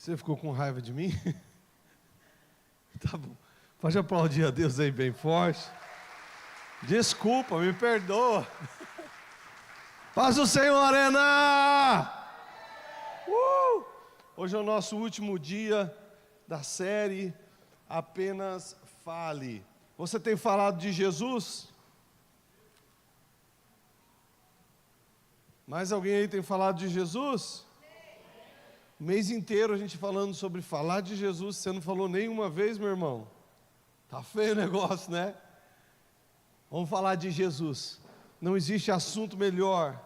Você ficou com raiva de mim? Tá bom. Pode aplaudir a Deus aí bem forte. Desculpa, me perdoa. Paz do Senhor, Arena! Hoje é o nosso último dia da série Apenas Fale. Você tem falado de Jesus? Mais alguém aí tem falado de Jesus? O mês inteiro a gente falando sobre falar de Jesus, você não falou nenhuma vez, meu irmão? Tá feio o negócio, né? Vamos falar de Jesus. Não existe assunto melhor,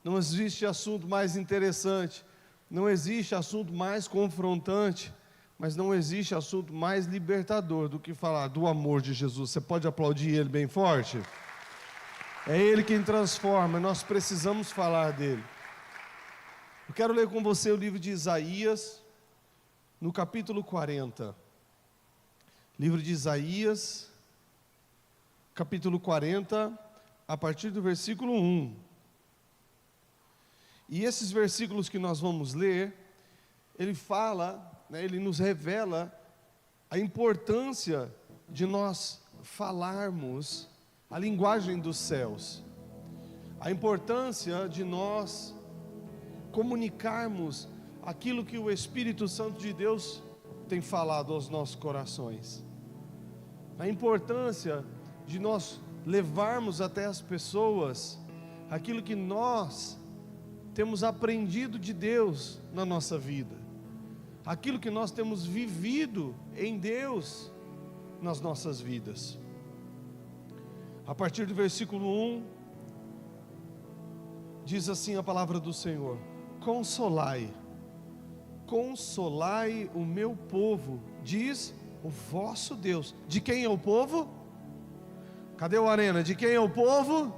não existe assunto mais interessante, não existe assunto mais confrontante, mas não existe assunto mais libertador do que falar do amor de Jesus. Você pode aplaudir ele bem forte? É ele quem transforma, nós precisamos falar dele. Eu quero ler com você o livro de Isaías, no capítulo 40. Livro de Isaías, capítulo 40, a partir do versículo 1. E esses versículos que nós vamos ler, ele fala, ele nos revela a importância de nós falarmos a linguagem dos céus, a importância de nós comunicarmos aquilo que o Espírito Santo de Deus tem falado aos nossos corações, a importância de nós levarmos até as pessoas aquilo que nós temos aprendido de Deus na nossa vida, aquilo que nós temos vivido em Deus nas nossas vidas. A partir do versículo 1, diz assim a palavra do Senhor: consolai o meu povo, diz o vosso Deus. De quem é o povo? Cadê o Arena? De quem é o povo?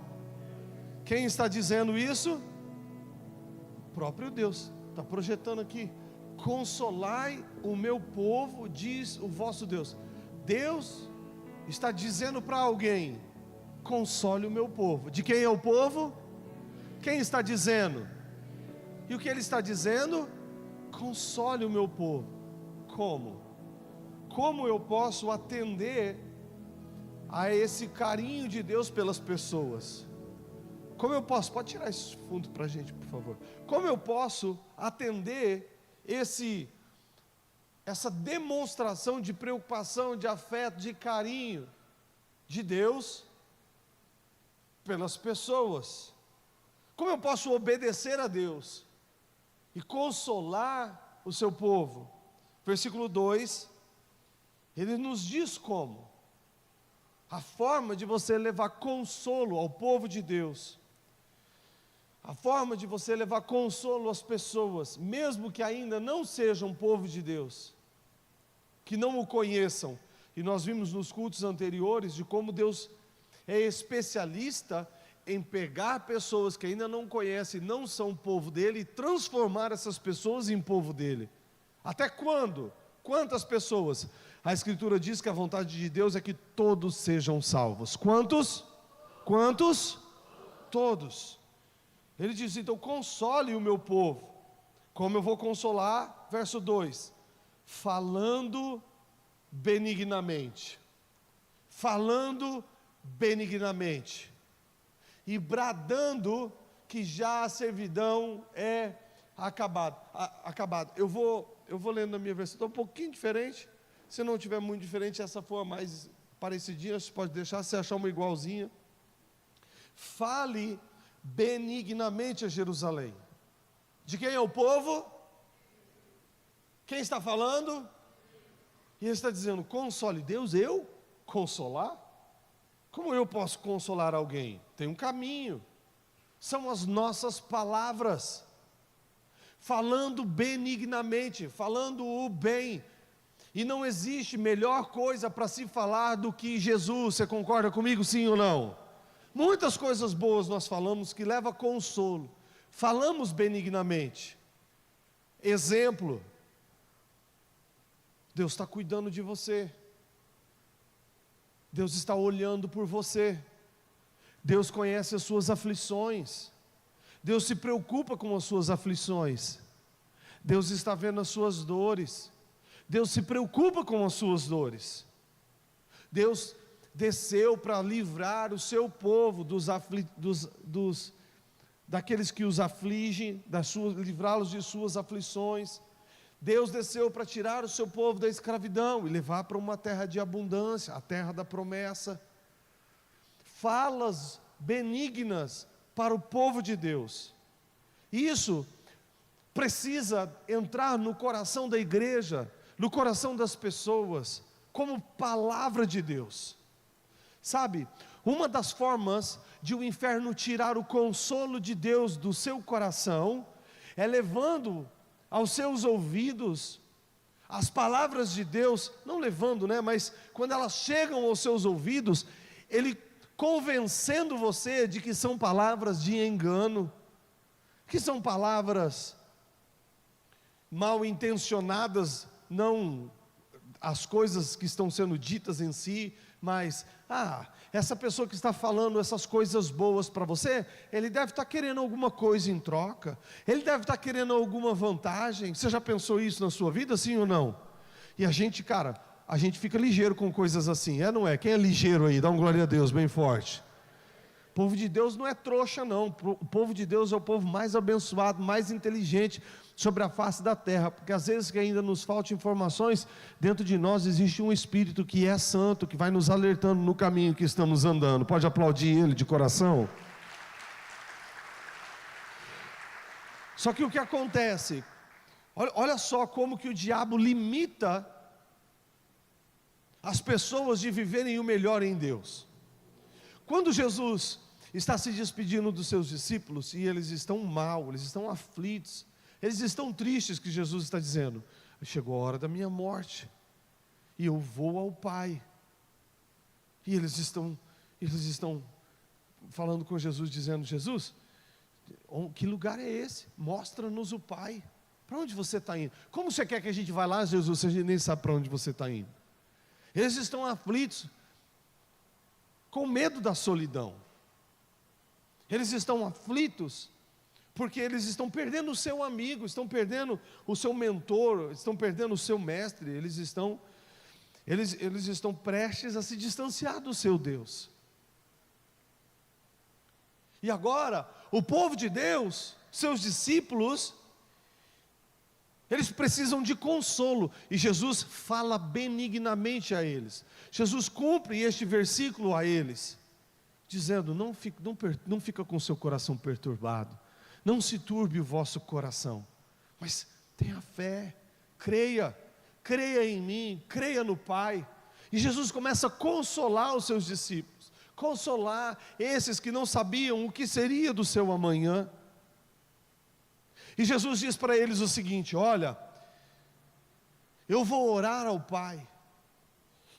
Quem está dizendo isso? O próprio Deus está projetando aqui. Consolai o meu povo, diz o vosso Deus. Deus está dizendo para alguém: console o meu povo. De quem é o povo? Quem está dizendo? E o que ele está dizendo? Console o meu povo. Como? Como eu posso atender a esse carinho de Deus pelas pessoas? Como eu posso? Pode tirar esse fundo para a gente, por favor. Como eu posso atender essa demonstração de preocupação, de afeto, de carinho de Deus pelas pessoas? Como eu posso obedecer a Deus e consolar o seu povo? Versículo 2, ele nos diz como. A forma de você levar consolo ao povo de Deus, a forma de você levar consolo às pessoas, mesmo que ainda não sejam povo de Deus, que não o conheçam. E nós vimos nos cultos anteriores de como Deus é especialista em pegar pessoas que ainda não conhecem, não são povo dele, e transformar essas pessoas em povo dele. Até quando? Quantas pessoas? A Escritura diz que a vontade de Deus é que todos sejam salvos. Quantos? Quantos? Todos. Ele diz: então console o meu povo. Como eu vou consolar? Verso 2: falando benignamente. Falando benignamente. E bradando que já a servidão é acabada. Eu vou lendo a minha versão, está um pouquinho diferente. Se não tiver muito diferente, essa for a mais parecidinha, você pode deixar, se achar uma igualzinha. Fale benignamente a Jerusalém. De quem é o povo? Quem está falando? E ele está dizendo: console. Deus, eu consolar? Como eu posso consolar alguém? Tem um caminho. São as nossas palavras. Falando benignamente, falando o bem. E não existe melhor coisa para se falar do que Jesus. Você concorda comigo, sim ou não? Muitas coisas boas nós falamos que leva consolo. Falamos benignamente. Exemplo: Deus está cuidando de você. Deus está olhando por você. Deus conhece as suas aflições. Deus se preocupa com as suas aflições. Deus está vendo as suas dores. Deus se preocupa com as suas dores. Deus desceu para livrar o seu povo daqueles que os afligem, livrá-los de suas aflições. Deus desceu para tirar o seu povo da escravidão e levar para uma terra de abundância, a terra da promessa. Falas benignas para o povo de Deus. Isso precisa entrar no coração da igreja, no coração das pessoas, como palavra de Deus. Sabe, uma das formas de o inferno tirar o consolo de Deus do seu coração, é levando aos seus ouvidos as palavras de Deus, não levando, mas quando elas chegam aos seus ouvidos, ele convencendo você de que são palavras de engano, que são palavras mal intencionadas, não as coisas que estão sendo ditas em si, mas, essa pessoa que está falando essas coisas boas para você, ele deve estar querendo alguma coisa em troca, ele deve estar querendo alguma vantagem. Você já pensou isso na sua vida, sim ou não? E a gente fica ligeiro com coisas assim, não é? Quem é ligeiro aí? Dá um glória a Deus bem forte. O povo de Deus não é trouxa não, o povo de Deus é o povo mais abençoado, mais inteligente sobre a face da terra, porque às vezes que ainda nos faltam informações, dentro de nós existe um Espírito que é santo, que vai nos alertando no caminho que estamos andando. Pode aplaudir ele de coração? Só que o que acontece, olha só como que o diabo limita as pessoas de viverem o melhor em Deus. Quando Jesus está se despedindo dos seus discípulos, e eles estão mal, eles estão aflitos, eles estão tristes, que Jesus está dizendo, chegou a hora da minha morte, e eu vou ao Pai. E eles estão falando com Jesus, dizendo, Jesus, que lugar é esse? Mostra-nos o Pai. Para onde você está indo? Como você quer que a gente vá lá, Jesus, se a gente nem sabe para onde você está indo? Eles estão aflitos, com medo da solidão. Eles estão aflitos, porque eles estão perdendo o seu amigo, estão perdendo o seu mentor, estão perdendo o seu mestre, eles estão prestes a se distanciar do seu Deus. E agora, o povo de Deus, seus discípulos, eles precisam de consolo, e Jesus fala benignamente a eles. Jesus cumpre este versículo a eles, dizendo, não fica com o seu coração perturbado, não se turbe o vosso coração, mas tenha fé, creia em mim, creia no Pai. E Jesus começa a consolar os seus discípulos, consolar esses que não sabiam o que seria do seu amanhã. E Jesus diz para eles o seguinte, olha, eu vou orar ao Pai,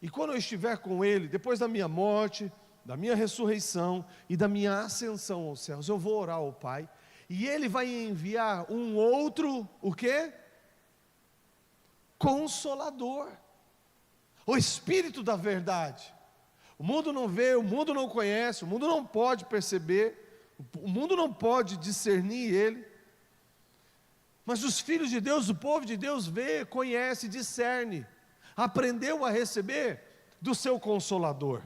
e quando eu estiver com Ele, depois da minha morte, da minha ressurreição e da minha ascensão aos céus, eu vou orar ao Pai, e Ele vai enviar um outro, o quê? Consolador, o Espírito da verdade. O mundo não vê, o mundo não conhece, o mundo não pode perceber, o mundo não pode discernir Ele, mas os filhos de Deus, o povo de Deus vê, conhece, discerne, aprendeu a receber do seu Consolador.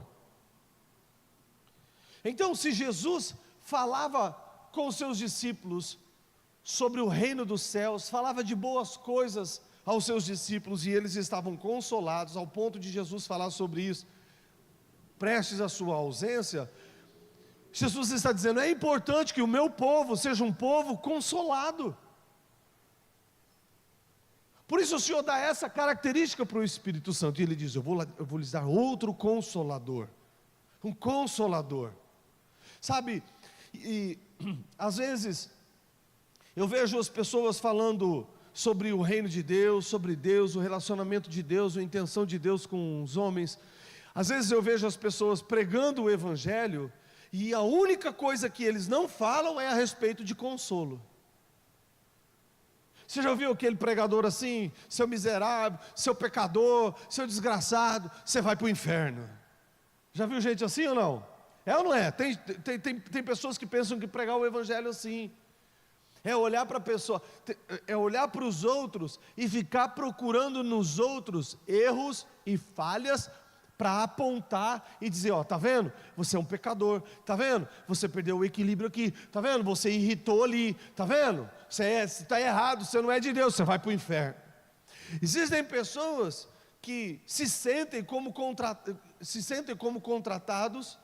Então, se Jesus falava com os seus discípulos sobre o reino dos céus, falava de boas coisas aos seus discípulos, e eles estavam consolados, ao ponto de Jesus falar sobre isso, prestes à sua ausência, Jesus está dizendo, é importante que o meu povo seja um povo consolado. Por isso o Senhor dá essa característica para o Espírito Santo, e Ele diz, eu vou lhes dar outro Consolador, um Consolador. Sabe, e às vezes, eu vejo as pessoas falando sobre o reino de Deus, sobre Deus, o relacionamento de Deus, a intenção de Deus com os homens. Às vezes eu vejo as pessoas pregando o Evangelho, e a única coisa que eles não falam é a respeito de consolo. Você já ouviu aquele pregador assim, seu miserável, seu pecador, seu desgraçado, você vai para o inferno? Já viu gente assim ou não? É ou não é? Tem pessoas que pensam que pregar o Evangelho assim, é olhar para a pessoa, é olhar para os outros e ficar procurando nos outros erros e falhas para apontar e dizer, ó, tá vendo? Você é um pecador, tá vendo? Você perdeu o equilíbrio aqui, tá vendo? Você irritou ali, tá vendo? Você está errado, você não é de Deus, você vai para o inferno. Existem pessoas que se sentem como contratados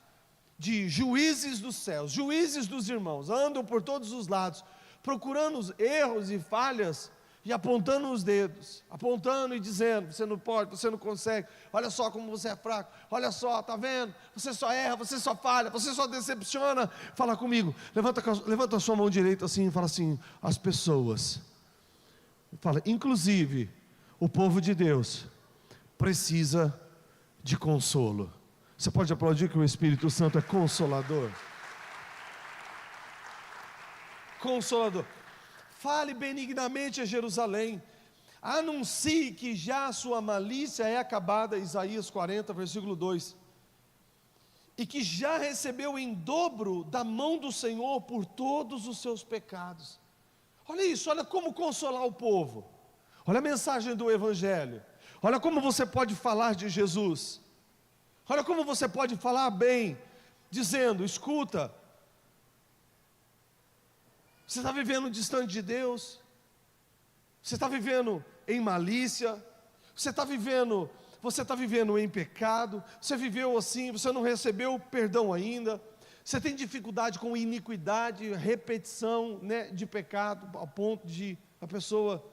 de juízes dos céus, juízes dos irmãos, andam por todos os lados, procurando os erros e falhas, e apontando os dedos, apontando e dizendo, você não pode, você não consegue, olha só como você é fraco, olha só, está vendo, você só erra, você só falha, você só decepciona. Fala comigo, levanta a sua mão direita assim e fala assim, as pessoas, fala, inclusive, o povo de Deus, precisa de consolo. Você pode aplaudir que o Espírito Santo é consolador? Consolador. Fale benignamente a Jerusalém, anuncie que já a sua malícia é acabada, Isaías 40, versículo 2, e que já recebeu em dobro da mão do Senhor por todos os seus pecados. Olha isso, olha como consolar o povo, olha a mensagem do Evangelho, olha como você pode falar de Jesus, olha como você pode falar bem, dizendo, escuta, você está vivendo distante de Deus, você está vivendo em malícia, você está vivendo em pecado, você viveu assim, você não recebeu perdão ainda, você tem dificuldade com iniquidade, repetição, né, de pecado, ao ponto de a pessoa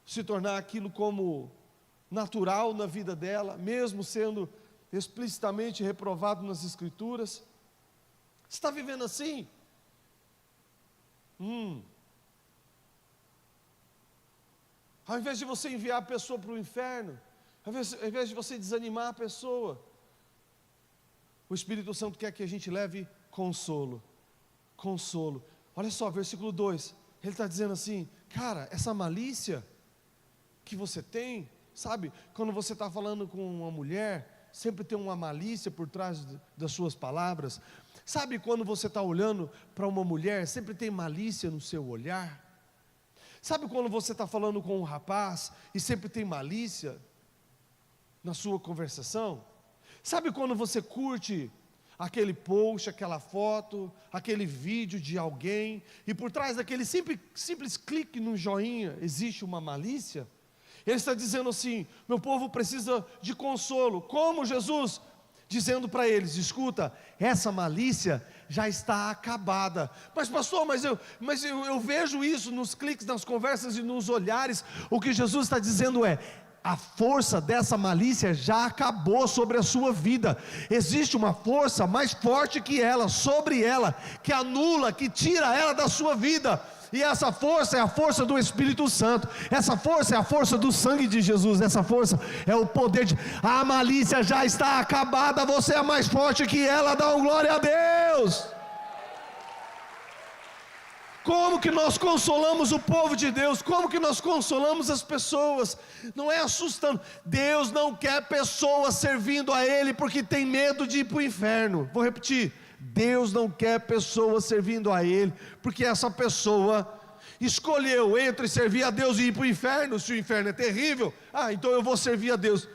se tornar aquilo como natural na vida dela, mesmo sendo explicitamente reprovado nas Escrituras. Você está vivendo assim? Ao invés de você enviar a pessoa para o inferno, ao invés de você desanimar a pessoa, o Espírito Santo quer que a gente leve consolo. Consolo. Olha só, versículo 2, ele está dizendo assim, cara, essa malícia que você tem, sabe, quando você está falando com uma mulher, sempre tem uma malícia por trás das suas palavras. Sabe quando você está olhando para uma mulher, sempre tem malícia no seu olhar? Sabe quando você está falando com um rapaz e sempre tem malícia na sua conversação? Sabe quando você curte aquele post, aquela foto, aquele vídeo de alguém, e por trás daquele simples clique no joinha, existe uma malícia? Ele está dizendo assim, meu povo precisa de consolo, como Jesus? Dizendo para eles, escuta, essa malícia já está acabada. Mas pastor, mas eu vejo isso nos cliques, nas conversas e nos olhares. O que Jesus está dizendo é, a força dessa malícia já acabou sobre a sua vida. Existe uma força mais forte que ela, sobre ela, que anula, que tira ela da sua vida. E essa força é a força do Espírito Santo, essa força é a força do sangue de Jesus, essa força é o poder de, a malícia já está acabada, você é mais forte que ela, dá glória a Deus. Como que nós consolamos o povo de Deus? Como que nós consolamos as pessoas? Não é assustando. Deus não quer pessoas servindo a Ele porque tem medo de ir para o inferno. Vou repetir, Deus não quer pessoas servindo a Ele porque essa pessoa escolheu entre servir a Deus e ir para o inferno. Se o inferno é terrível, então eu vou servir a Deus.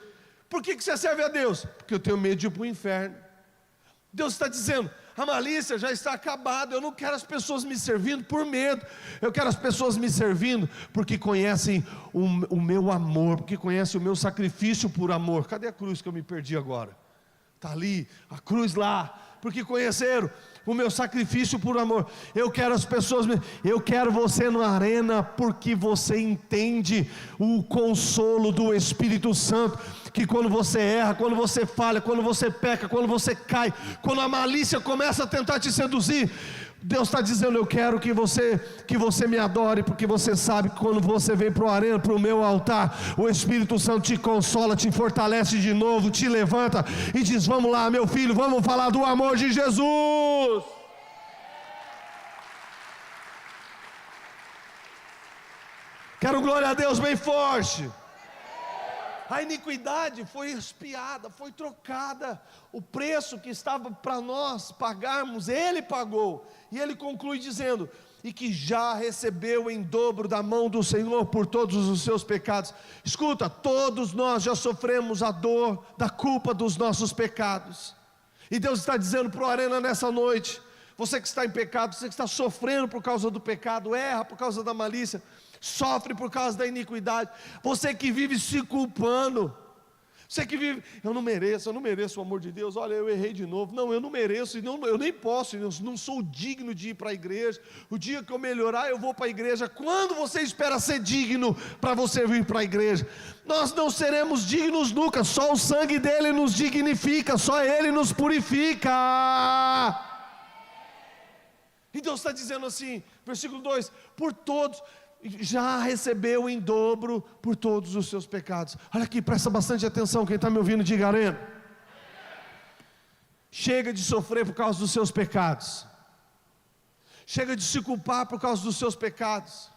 Por que você serve a Deus? Porque eu tenho medo de ir para o inferno. Deus está dizendo, a malícia já está acabada, eu não quero as pessoas me servindo por medo, eu quero as pessoas me servindo porque conhecem o meu amor, porque conhecem o meu sacrifício por amor. Cadê a cruz que eu me perdi agora? Está ali, a cruz lá, porque conheceram o meu sacrifício por amor. Eu quero as pessoas, eu quero você na arena, porque você entende o consolo do Espírito Santo, que quando você erra, quando você falha, quando você peca, quando você cai, quando a malícia começa a tentar te seduzir, Deus está dizendo, eu quero que você me adore, porque você sabe que quando você vem para o arena, para o meu altar, o Espírito Santo te consola, te fortalece de novo, te levanta e diz, vamos lá meu filho, vamos falar do amor de Jesus. Quero glória a Deus bem forte. A iniquidade foi expiada, foi trocada. O preço que estava para nós pagarmos, Ele pagou. E Ele conclui dizendo, e que já recebeu em dobro da mão do Senhor por todos os seus pecados. Escuta, todos nós já sofremos a dor da culpa dos nossos pecados, e Deus está dizendo para o Arena nessa noite: você que está em pecado, você que está sofrendo por causa do pecado, erra por causa da malícia, sofre por causa da iniquidade, você que vive se culpando, você que vive, eu não mereço o amor de Deus, olha, eu errei de novo, não, eu não mereço, eu nem posso, eu não sou digno de ir para a igreja, o dia que eu melhorar eu vou para a igreja. Quando você espera ser digno para você vir para a igreja? Nós não seremos dignos nunca, só o sangue dele nos dignifica, só ele nos purifica. E Deus está dizendo assim, versículo 2, por todos, já recebeu em dobro por todos os seus pecados. Olha aqui, presta bastante atenção, quem está me ouvindo, diga Arena. Chega de sofrer por causa dos seus pecados, chega de se culpar por causa dos seus pecados,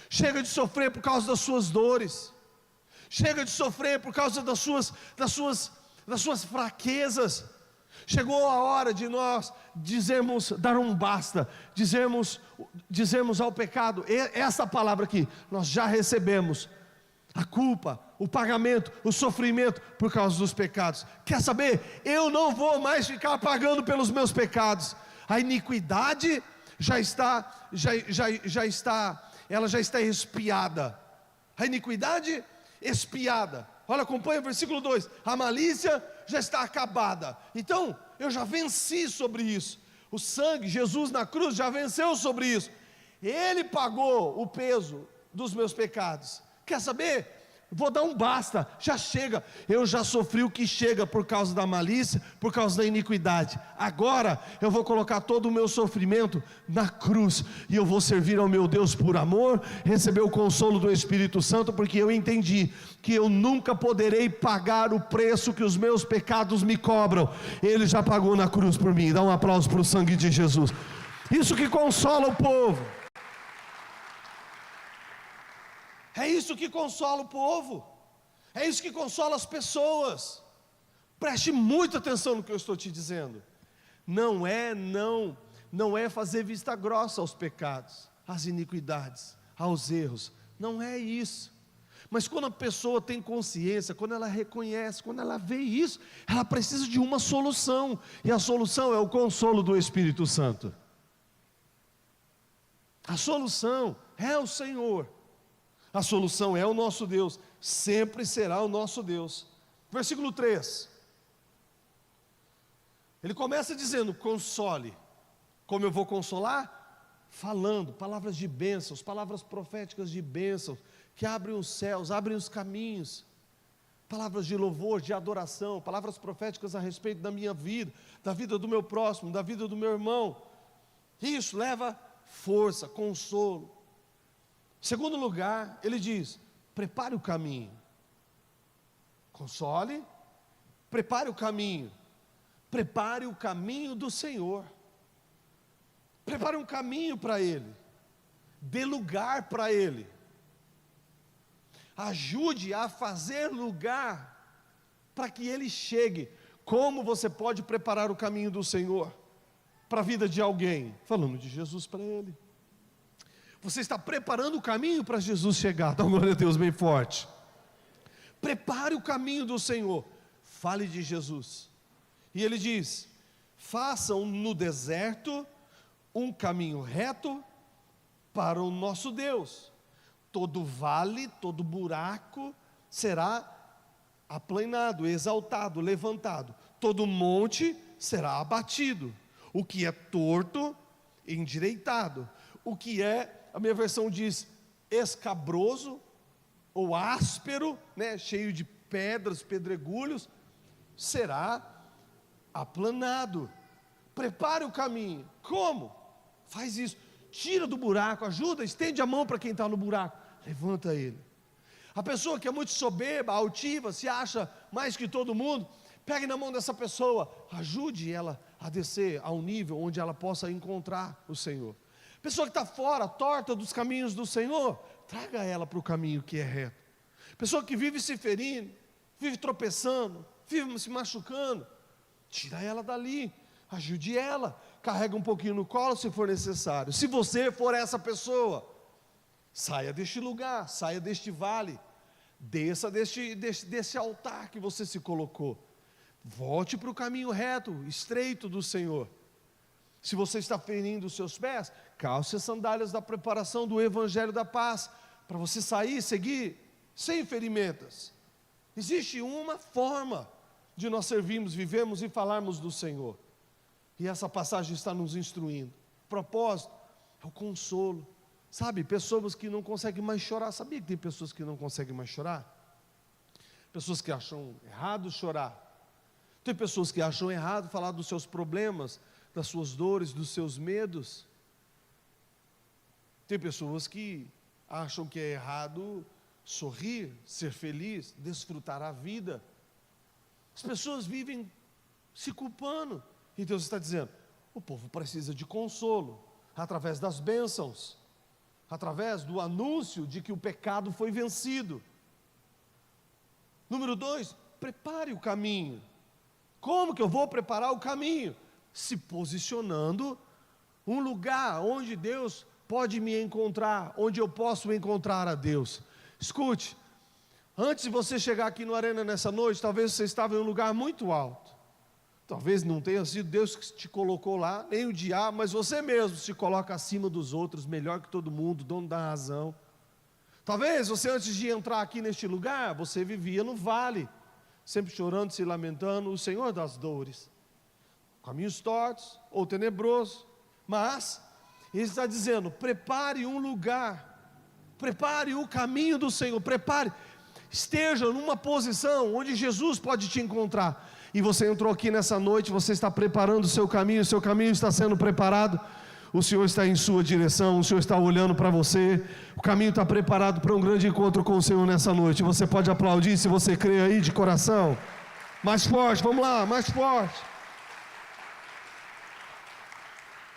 chega de sofrer por causa das suas dores, chega de sofrer por causa das suas fraquezas. Chegou a hora de nós dar um basta, dizermos ao pecado, essa palavra aqui, nós já recebemos a culpa, o pagamento, o sofrimento por causa dos pecados. Quer saber? Eu não vou mais ficar pagando pelos meus pecados. A iniquidade já está expiada. A iniquidade expiada. Olha, acompanha o versículo 2, a malícia já está acabada. Então, eu já venci sobre isso. O sangue, Jesus na cruz já venceu sobre isso. Ele pagou o peso dos meus pecados. Quer saber? Vou dar um basta, já chega. Eu já sofri o que chega por causa da malícia, por causa da iniquidade. Agora eu vou colocar todo o meu sofrimento na cruz, e eu vou servir ao meu Deus por amor, receber o consolo do Espírito Santo, porque eu entendi que eu nunca poderei pagar o preço que os meus pecados me cobram. Ele já pagou na cruz por mim. Dá um aplauso para o sangue de Jesus. Isso que consola o povo. É isso que consola o povo, é isso que consola as pessoas. Preste muita atenção no que eu estou te dizendo. Não é fazer vista grossa aos pecados, às iniquidades, aos erros. Não é isso. Mas quando a pessoa tem consciência, quando ela reconhece, quando ela vê isso, ela precisa de uma solução, e a solução é o consolo do Espírito Santo. A solução é o Senhor. A solução é o nosso Deus, sempre será o nosso Deus. Versículo 3, ele começa dizendo: console. Como eu vou consolar? Falando palavras de bênçãos, palavras proféticas de bênçãos, que abrem os céus, abrem os caminhos, palavras de louvor, de adoração, palavras proféticas a respeito da minha vida, da vida do meu próximo, da vida do meu irmão. Isso leva força, consolo. Segundo lugar, ele diz: prepare o caminho. Console, prepare o caminho. Prepare o caminho do Senhor. Prepare um caminho para Ele. Dê lugar para Ele. Ajude a fazer lugar para que Ele chegue. Como você pode preparar o caminho do Senhor para a vida de alguém? Falando de Jesus para ele. Você está preparando o caminho para Jesus chegar. Dá glória a Deus bem forte. Prepare o caminho do Senhor. Fale de Jesus. E ele diz: façam no deserto um caminho reto para o nosso Deus. Todo vale, todo buraco será aplanado, exaltado, levantado. Todo monte será abatido. O que é torto, endireitado. O que é, a minha versão diz, escabroso ou áspero, cheio de pedras, pedregulhos, será aplanado. Prepare o caminho. Como? Faz isso. Tira do buraco, ajuda, estende a mão para quem está no buraco, levanta ele. A pessoa que é muito soberba, altiva, se acha mais que todo mundo, pegue na mão dessa pessoa, ajude ela a descer ao nível onde ela possa encontrar o Senhor. Pessoa que está fora, torta dos caminhos do Senhor, traga ela para o caminho que é reto. Pessoa que vive se ferindo, vive tropeçando, vive se machucando, tira ela dali, ajude ela, carrega um pouquinho no colo se for necessário. Se você for essa pessoa, saia deste lugar, saia deste vale, desça desse altar que você se colocou, volte para o caminho reto, estreito do Senhor. Se você está ferindo os seus pés, calce as sandálias da preparação do Evangelho da Paz, para você sair e seguir sem ferimentas. Existe uma forma de nós servirmos, vivemos e falarmos do Senhor, e essa passagem está nos instruindo. O propósito é o consolo. Sabe, pessoas que não conseguem mais chorar. Sabia que tem pessoas que não conseguem mais chorar? Pessoas que acham errado chorar. Tem pessoas que acham errado falar dos seus problemas, das suas dores, dos seus medos. Tem pessoas que acham que é errado sorrir, ser feliz, desfrutar a vida. As pessoas vivem se culpando. E Deus está dizendo, o povo precisa de consolo, através das bênçãos, através do anúncio de que o pecado foi vencido. Número 2, prepare o caminho. Como que eu vou preparar o caminho? Se posicionando um lugar onde Deus pode me encontrar, onde eu posso encontrar a Deus. Escute, antes de você chegar aqui no Arena nessa noite, talvez você estava em um lugar muito alto. Talvez não tenha sido Deus que te colocou lá, nem o diabo, mas você mesmo se coloca acima dos outros, melhor que todo mundo, dono da razão. Talvez você, antes de entrar aqui neste lugar, você vivia no vale, sempre chorando, se lamentando, o Senhor das dores, caminhos tortos ou tenebroso. Mas Ele está dizendo, prepare um lugar, prepare o caminho do Senhor, prepare, esteja numa posição onde Jesus pode te encontrar. E você entrou aqui nessa noite, você está preparando o seu caminho está sendo preparado, o Senhor está em sua direção, o Senhor está olhando para você, o caminho está preparado para um grande encontro com o Senhor nessa noite. Você pode aplaudir se você crê aí de coração, mais forte, vamos lá, mais forte.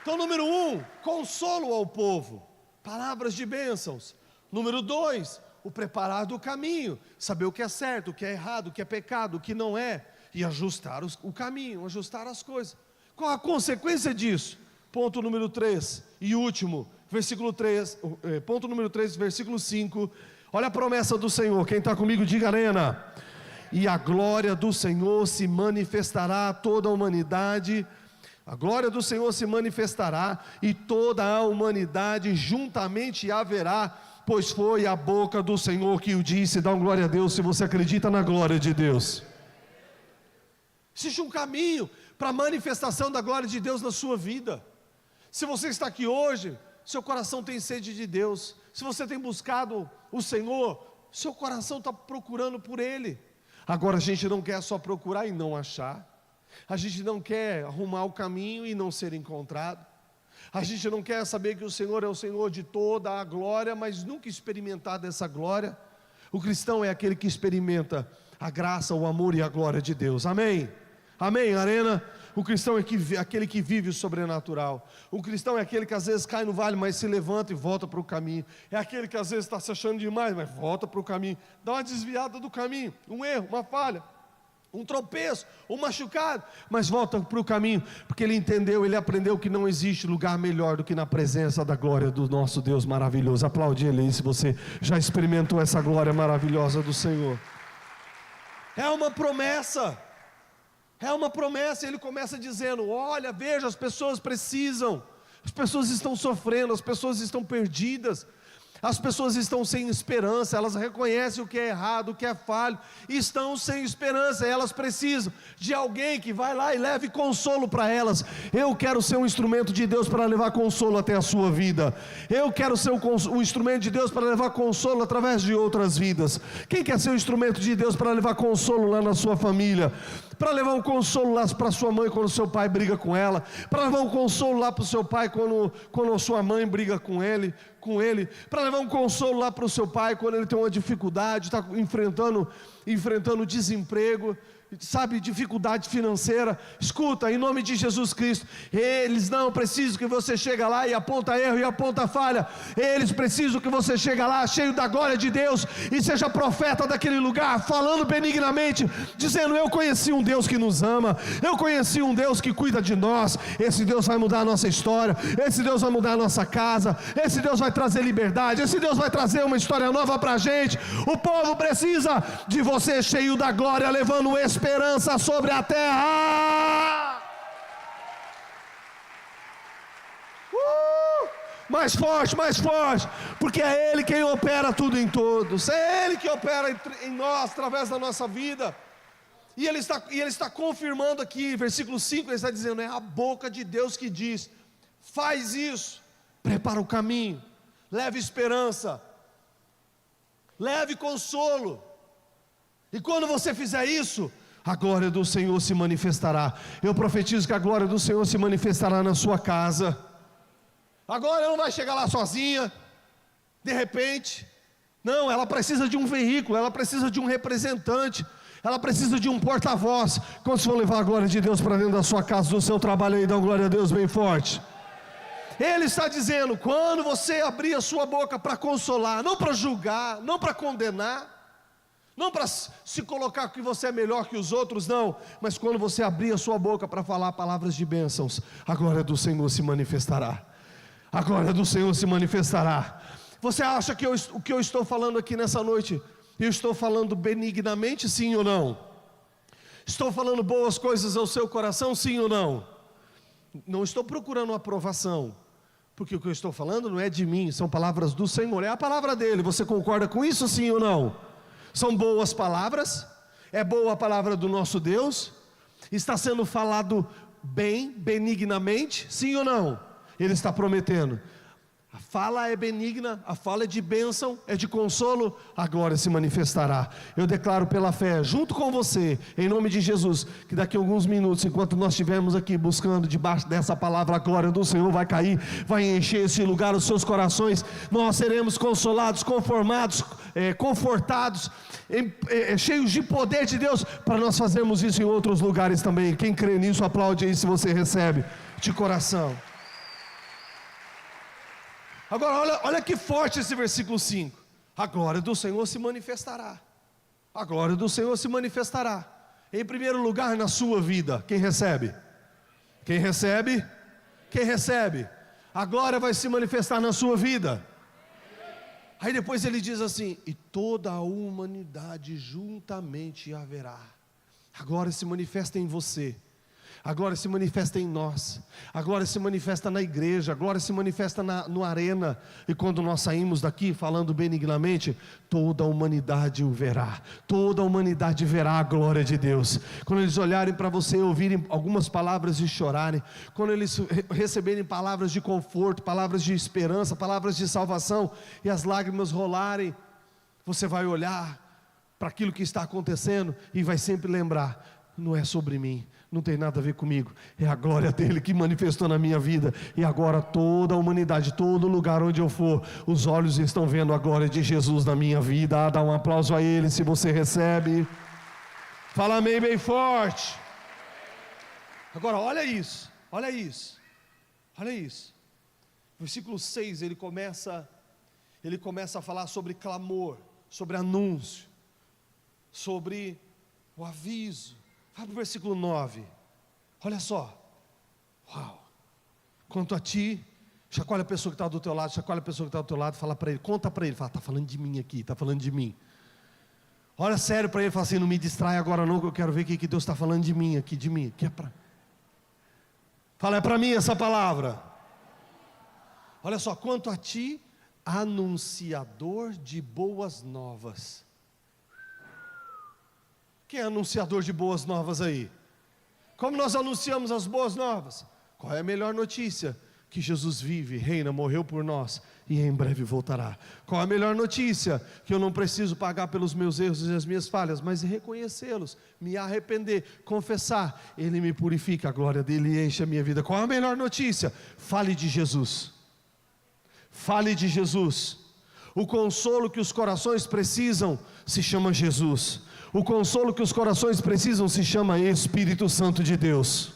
Então, número 1, consolo ao povo, palavras de bênçãos. Número 2, o preparar do caminho, saber o que é certo, o que é errado, o que é pecado, o que não é, e ajustar o caminho, ajustar as coisas. Qual a consequência disso? Ponto número 3 e último, versículo 3, ponto número 3, versículo 5. Olha a promessa do Senhor, quem está comigo diga Arena. E a glória do Senhor se manifestará a toda a humanidade. A glória do Senhor se manifestará e toda a humanidade juntamente haverá, pois foi a boca do Senhor que o disse. Dá uma glória a Deus se você acredita na glória de Deus. Existe um caminho para a manifestação da glória de Deus na sua vida. Se você está aqui hoje, seu coração tem sede de Deus. Se você tem buscado o Senhor, seu coração está procurando por Ele. Agora a gente não quer só procurar e não achar. A gente não quer arrumar o caminho e não ser encontrado. A gente não quer saber que o Senhor é o Senhor de toda a glória, mas nunca experimentar dessa glória. O cristão é aquele que experimenta a graça, o amor e a glória de Deus. Amém? Amém, Arena? O cristão é aquele que vive o sobrenatural. O cristão é aquele que às vezes cai no vale, mas se levanta e volta para o caminho. É aquele que às vezes está se achando demais, mas volta para o caminho. Dá uma desviada do caminho, um erro, uma falha, um tropeço, um machucado, mas volta para o caminho, porque ele entendeu, ele aprendeu que não existe lugar melhor do que na presença da glória do nosso Deus maravilhoso. Aplaude Ele aí se você já experimentou essa glória maravilhosa do Senhor. É uma promessa. É uma promessa, ele começa dizendo, olha, veja, as pessoas precisam, as pessoas estão sofrendo, as pessoas estão perdidas, as pessoas estão sem esperança, elas reconhecem o que é errado, o que é falho, estão sem esperança, elas precisam de alguém que vai lá e leve consolo para elas. Eu quero ser um instrumento de Deus para levar consolo até a sua vida. Eu quero ser um instrumento de Deus para levar consolo através de outras vidas. Quem quer ser um instrumento de Deus para levar consolo lá na sua família? Para levar um consolo lá para sua mãe quando seu pai briga com ela, para levar um consolo lá para o seu pai quando sua mãe briga com ele, para levar um consolo lá para o seu pai quando ele tem uma dificuldade, está enfrentando desemprego. sabe, dificuldade financeira, escuta, em nome de Jesus Cristo, eles não precisam que você chegue lá e aponta erro e aponta falha, eles precisam que você chegue lá cheio da glória de Deus, e seja profeta daquele lugar, falando benignamente, dizendo: eu conheci um Deus que nos ama, eu conheci um Deus que cuida de nós, esse Deus vai mudar a nossa história, esse Deus vai mudar a nossa casa, esse Deus vai trazer liberdade, esse Deus vai trazer uma história nova para a gente. O povo precisa de você cheio da glória, levando esperança sobre a terra. Mais forte, porque é Ele quem opera tudo em todos, é Ele que opera em nós, através da nossa vida. E Ele está confirmando aqui, versículo 5, Ele está dizendo: é a boca de Deus que diz: faz isso, prepara o caminho, leve esperança, leve consolo. E quando você fizer isso, a glória do Senhor se manifestará. Eu profetizo que a glória do Senhor se manifestará na sua casa. Agora ela não vai chegar lá sozinha, de repente. Não, ela precisa de um veículo, ela precisa de um representante, ela precisa de um porta-voz. Quantos vão levar a glória de Deus para dentro da sua casa, do seu trabalho aí? Dá uma glória a Deus bem forte. Ele está dizendo: quando você abrir a sua boca para consolar, não para julgar, não para condenar, não para se colocar que você é melhor que os outros, não, mas quando você abrir a sua boca para falar palavras de bênçãos, a glória do Senhor se manifestará. A glória do Senhor se manifestará. Você acha que o que eu estou falando aqui nessa noite, eu estou falando benignamente, sim ou não? Estou falando boas coisas ao seu coração, sim ou não? Não estou procurando aprovação, porque o que eu estou falando não é de mim, são palavras do Senhor, é a palavra dele. Você concorda com isso, sim ou não? São boas palavras, é boa a palavra do nosso Deus, está sendo falado bem, benignamente, sim ou não? Ele está prometendo, a fala é benigna, a fala é de bênção, é de consolo, a glória se manifestará. Eu declaro pela fé, junto com você, em nome de Jesus, que daqui a alguns minutos, enquanto nós estivermos aqui buscando debaixo dessa palavra, a glória do Senhor vai cair, vai encher esse lugar, os seus corações, nós seremos consolados, conformados, confortados, cheios de poder de Deus, para nós fazermos isso em outros lugares também. Quem crê nisso, aplaude aí se você recebe de coração. Agora olha que forte esse versículo 5. A glória do Senhor se manifestará. A glória do Senhor se manifestará. Em primeiro lugar, na sua vida. Quem recebe? Quem recebe? Quem recebe? A glória vai se manifestar na sua vida. Aí depois ele diz assim: e toda a humanidade juntamente haverá. A glória se manifesta em você. A glória se manifesta em nós, a glória se manifesta na igreja, a glória se manifesta no arena. E quando nós saímos daqui falando benignamente, toda a humanidade o verá, toda a humanidade verá a glória de Deus. Quando eles olharem para você, ouvirem algumas palavras e chorarem, quando eles receberem palavras de conforto, palavras de esperança, palavras de salvação, e as lágrimas rolarem, você vai olhar para aquilo que está acontecendo e vai sempre lembrar: não é sobre mim, não tem nada a ver comigo, é a glória dele que manifestou na minha vida. E agora toda a humanidade, todo lugar onde eu for, os olhos estão vendo a glória de Jesus na minha vida. Dá um aplauso a ele se você recebe. Fala amém bem forte. Agora olha isso, olha isso, olha isso. Versículo 6, ele começa a falar sobre clamor, sobre anúncio, sobre o aviso. Vai para o versículo 9, olha só, uau, quanto a ti, chacoalha a pessoa que está do teu lado, fala para ele, conta para ele, fala: está falando de mim aqui, está falando de mim. Olha sério para ele, fala assim: não me distrai agora não, que eu quero ver o que Deus está falando de mim aqui, que é para... Fala: é para mim essa palavra. Olha só, quanto a ti, anunciador de boas novas. Quem é anunciador de boas novas aí? Como nós anunciamos as boas novas? Qual é a melhor notícia? Que Jesus vive, reina, morreu por nós e em breve voltará. Qual a melhor notícia? Que eu não preciso pagar pelos meus erros e as minhas falhas, mas reconhecê-los, me arrepender, confessar. Ele me purifica, a glória dele enche a minha vida. Qual a melhor notícia? Fale de Jesus. Fale de Jesus. O consolo que os corações precisam se chama Jesus. O consolo que os corações precisam se chama Espírito Santo de Deus.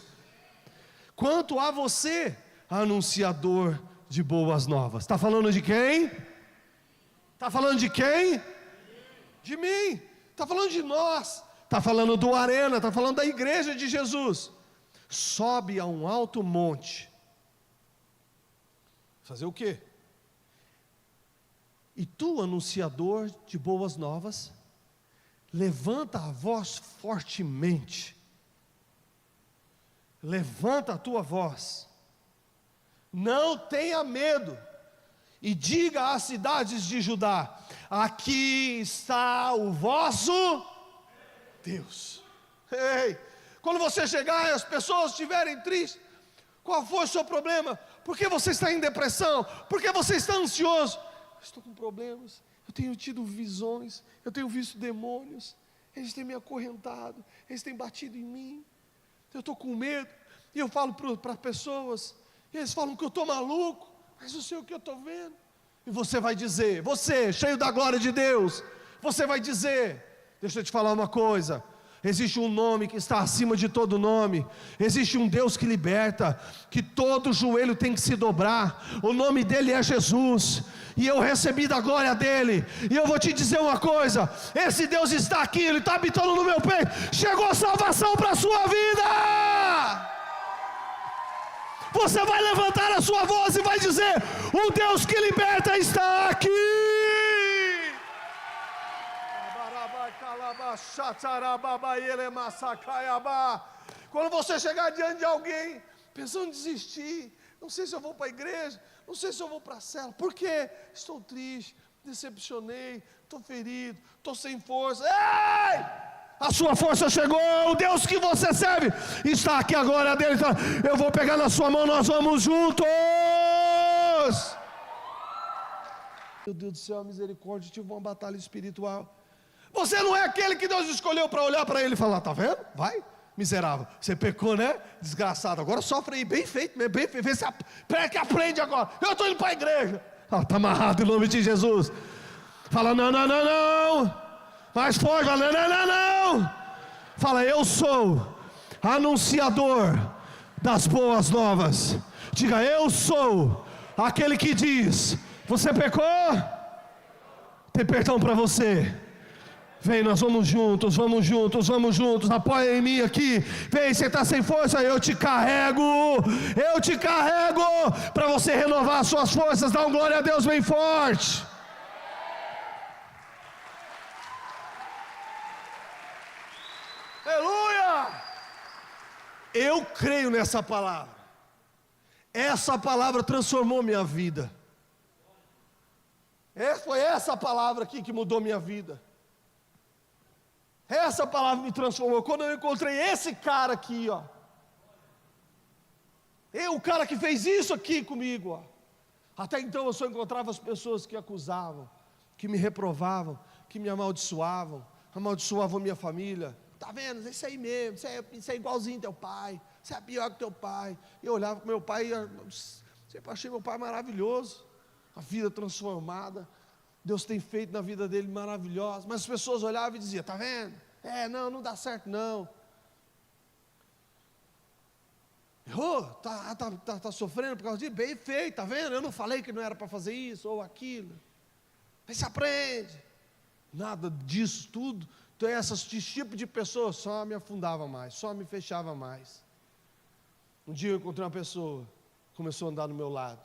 Quanto a você, anunciador de boas novas. Está falando de quem? Está falando de quem? De mim. Está falando de nós. Está falando do Arena, está falando da igreja de Jesus. Sobe a um alto monte. Fazer o quê? E tu, anunciador de boas novas, levanta a voz fortemente. Levanta a tua voz. Não tenha medo. E diga às cidades de Judá: aqui está o vosso Deus. Ei, quando você chegar e as pessoas estiverem tristes, qual foi o seu problema? Por que você está em depressão? Por que você está ansioso? Estou com problemas, eu tenho tido visões, eu tenho visto demônios, eles têm me acorrentado, eles têm batido em mim, eu estou com medo. E eu falo para pessoas, e eles falam que eu estou maluco, mas eu sei o que eu estou vendo. E você vai dizer, você, cheio da glória de Deus, você vai dizer: deixa eu te falar uma coisa, existe um nome que está acima de todo nome, existe um Deus que liberta, que todo joelho tem que se dobrar, o nome dele é Jesus, e eu recebi da glória dele, e eu vou te dizer uma coisa: esse Deus está aqui, ele está habitando no meu peito, chegou a salvação para a sua vida. Você vai levantar a sua voz e vai dizer: o Deus que liberta está aqui. Quando você chegar diante de alguém pensando em desistir, não sei se eu vou para a igreja, não sei se eu vou para a cela, por quê? Estou triste, decepcionei, estou ferido, estou sem força. Ei! A sua força chegou, o Deus que você serve está aqui agora, a dele. Eu vou pegar na sua mão, nós vamos juntos. Meu Deus do céu, misericórdia, tive uma batalha espiritual. Você não é aquele que Deus escolheu para olhar para ele e falar: está vendo? Vai, miserável, você pecou, né? Desgraçado, agora sofre aí, bem feito, bem feito, vê se que aprende agora. Eu estou indo para a igreja. Está amarrado em nome de Jesus. Fala: não, não, não, não. Mais forte, fala: não, não, não. Fala: eu sou anunciador das boas novas. Diga: eu sou aquele que diz: você pecou? Tem perdão para você. Vem, nós vamos juntos, vamos juntos, vamos juntos. Apoia em mim aqui. Vem, você está sem força, eu te carrego. Eu te carrego para você renovar as suas forças. Dá um glória a Deus bem forte. Aleluia! Eu creio nessa palavra. Essa palavra transformou minha vida. Foi essa palavra aqui que mudou minha vida. Essa palavra me transformou. Quando eu encontrei esse cara aqui, ó. O cara que fez isso aqui comigo, ó. Até então eu só encontrava as pessoas que acusavam, que me reprovavam, que me amaldiçoavam minha família. Tá vendo? Isso aí mesmo, isso é igualzinho teu pai, isso é pior que teu pai. Eu olhava para meu pai, sempre achei meu pai maravilhoso, a vida transformada, Deus tem feito na vida dele maravilhosa, mas as pessoas olhavam e diziam: tá vendo? Não dá certo não. Tá sofrendo por causa disso? Bem feito, tá vendo? Eu não falei que não era para fazer isso ou aquilo. Mas se aprende. Nada disso tudo. Então esse tipo de pessoa só me afundava mais, só me fechava mais. Um dia eu encontrei uma pessoa, começou a andar do meu lado,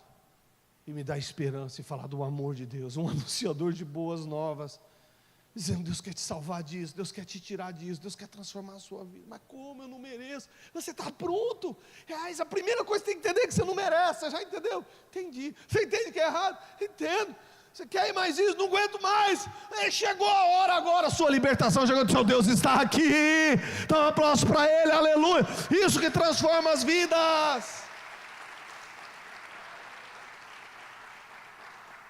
e me dar esperança e falar do amor de Deus, um anunciador de boas novas, dizendo: Deus quer te salvar disso, Deus quer te tirar disso, Deus quer transformar a sua vida. Mas como? Eu não mereço. Você está pronto. A primeira coisa que você tem que entender é que você não merece. Você já entendeu? Entendi. Você entende que é errado? Entendo. Você quer mais isso? Não aguento mais. Chegou a hora agora, a sua libertação chegou. O seu Deus está aqui. Dá um aplauso para Ele, aleluia. Isso que transforma as vidas.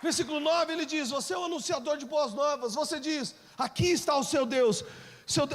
Versículo 9, ele diz: você é um anunciador de boas novas. Você diz: aqui está o seu Deus.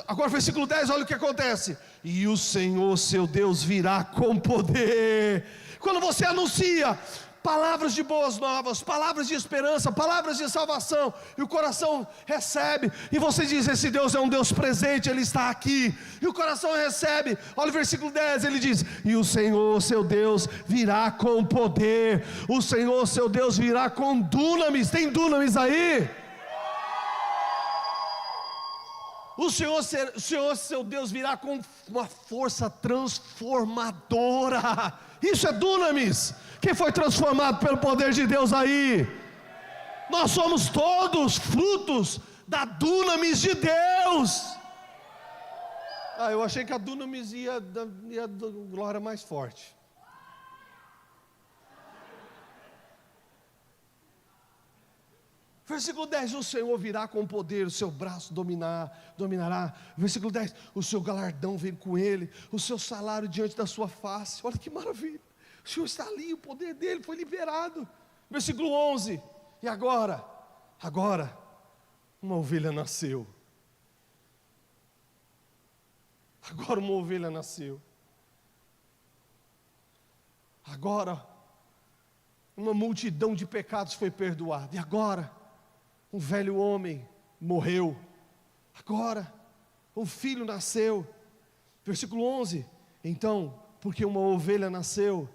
Agora versículo 10, olha o que acontece: e o Senhor seu Deus virá com poder. Quando você anuncia, palavras de boas novas, palavras de esperança, palavras de salvação, e o coração recebe, e você diz: esse Deus é um Deus presente, Ele está aqui, e o coração recebe. Olha o versículo 10, ele diz: e o Senhor seu Deus virá com poder, o Senhor seu Deus virá com dunamis. Tem dunamis aí? O Senhor seu Deus virá com uma força transformadora. Isso é dunamis. Quem foi transformado pelo poder de Deus aí? Nós somos todos frutos da dunamis de Deus. Eu achei que a dunamis ia dar glória mais forte. Versículo 10, o Senhor virá com poder, o seu braço dominará. Versículo 10, o seu galardão vem com ele, o seu salário diante da sua face. Olha que maravilha, o Senhor está ali, o poder dele foi liberado. Versículo 11, e agora, uma ovelha nasceu. Agora uma ovelha nasceu. Agora, uma multidão de pecados foi perdoada. E agora, um velho homem morreu. Agora, um filho nasceu. Versículo 11. Então, porque uma ovelha nasceu,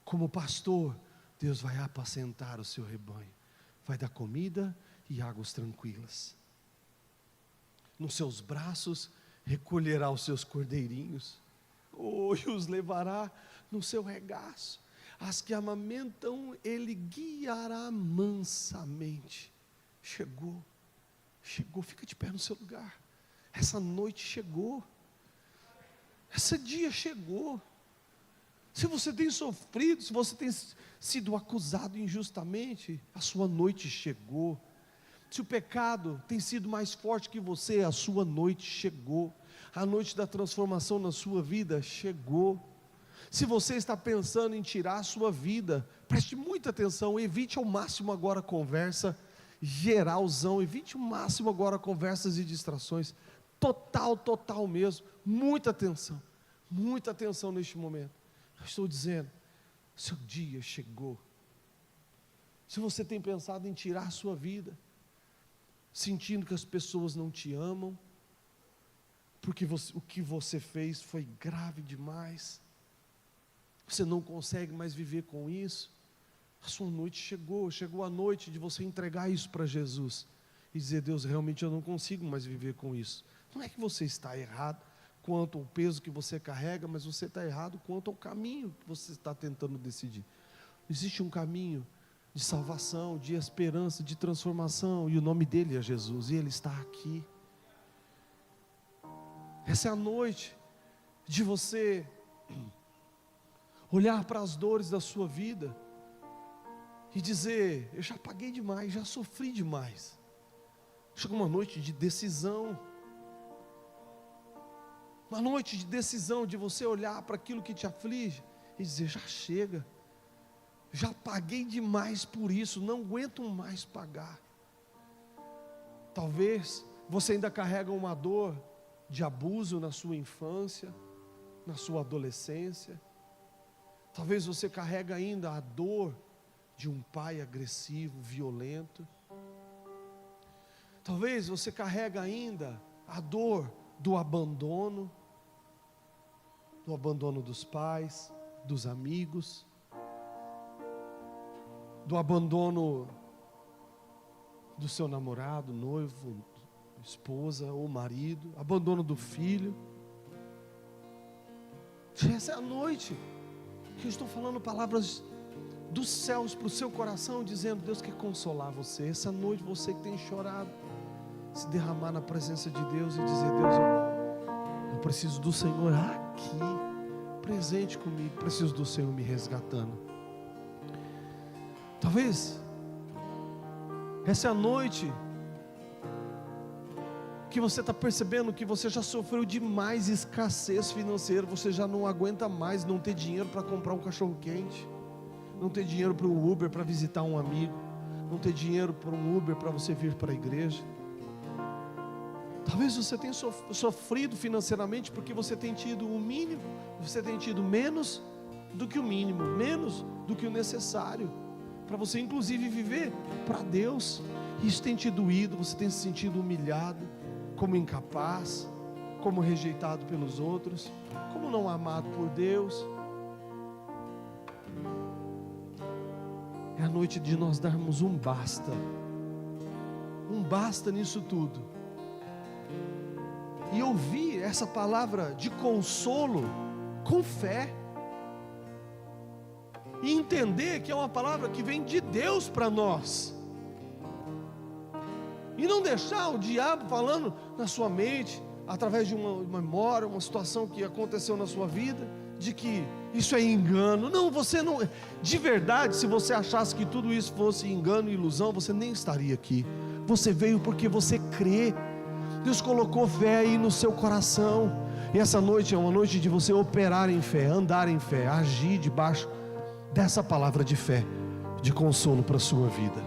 como pastor, Deus vai apacentar o seu rebanho. Vai dar comida e águas tranquilas. Nos seus braços recolherá os seus cordeirinhos. E os levará no seu regaço. As que amamentam, ele guiará mansamente. Chegou, fica de pé no seu lugar. Essa noite chegou, esse dia chegou. Se você tem sofrido, se você tem sido acusado injustamente, a sua noite chegou. Se o pecado tem sido mais forte que você, a sua noite chegou. A noite da transformação na sua vida chegou. Se você está pensando em tirar a sua vida, preste muita atenção, evite ao máximo agora a conversa geralzão, evite ao máximo agora conversas e distrações, total mesmo, muita atenção neste momento. Eu estou dizendo, seu dia chegou. Se você tem pensado em tirar a sua vida, sentindo que as pessoas não te amam, porque o que você fez foi grave demais, você não consegue mais viver com isso, a sua noite chegou a noite de você entregar isso para Jesus, e dizer: Deus, realmente eu não consigo mais viver com isso. Não é que você está errado quanto ao peso que você carrega, mas você está errado quanto ao caminho que você está tentando decidir. Existe um caminho de salvação, de esperança, de transformação, e o nome dele é Jesus, e ele está aqui. Essa é a noite de você olhar para as dores da sua vida e dizer: eu já paguei demais, já sofri demais. Chegou uma noite de decisão, uma noite de decisão, de você olhar para aquilo que te aflige e dizer: já chega, já paguei demais por isso, não aguento mais pagar. Talvez você ainda carrega uma dor de abuso na sua infância, na sua adolescência. Talvez você carregue ainda a dor de um pai agressivo, violento. Talvez você carregue ainda a dor do abandono dos pais, dos amigos, do abandono do seu namorado, noivo, esposa ou marido, abandono do filho. Essa é a noite que eu estou falando palavras dos céus para o seu coração, dizendo: Deus quer consolar você. Essa noite, você que tem chorado, se derramar na presença de Deus e dizer: Deus, eu preciso do Senhor aqui, presente comigo, preciso do Senhor me resgatando. Talvez essa é a noite que você está percebendo que você já sofreu demais escassez financeira, você já não aguenta mais não ter dinheiro para comprar um cachorro quente, não ter dinheiro para um Uber para visitar um amigo, não ter dinheiro para um Uber para você vir para a igreja. Talvez você tenha sofrido financeiramente porque você tem tido o mínimo, você tem tido menos do que o mínimo, menos do que o necessário. para você inclusive viver para Deus. Isso tem te doído, você tem se sentido humilhado, como incapaz, como rejeitado pelos outros, como não amado por Deus. É a noite de nós darmos um basta nisso tudo, e ouvir essa palavra de consolo com fé, e entender que é uma palavra que vem de Deus para nós, e não deixar o diabo falando na sua mente, através de uma memória, uma situação que aconteceu na sua vida, de que isso é engano. Não, você não, de verdade, se você achasse que tudo isso fosse engano e ilusão, você nem estaria aqui. Você veio porque você crê. Deus colocou fé aí no seu coração, e essa noite é uma noite de você operar em fé, andar em fé, agir debaixo dessa palavra de fé, de consolo para a sua vida.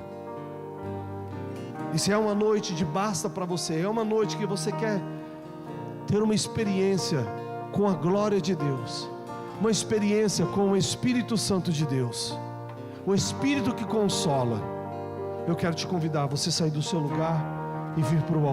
E se é uma noite de basta para você, é uma noite que você quer ter uma experiência com a glória de Deus, uma experiência com o Espírito Santo de Deus, o Espírito que consola, eu quero te convidar a você sair do seu lugar e vir para o altar.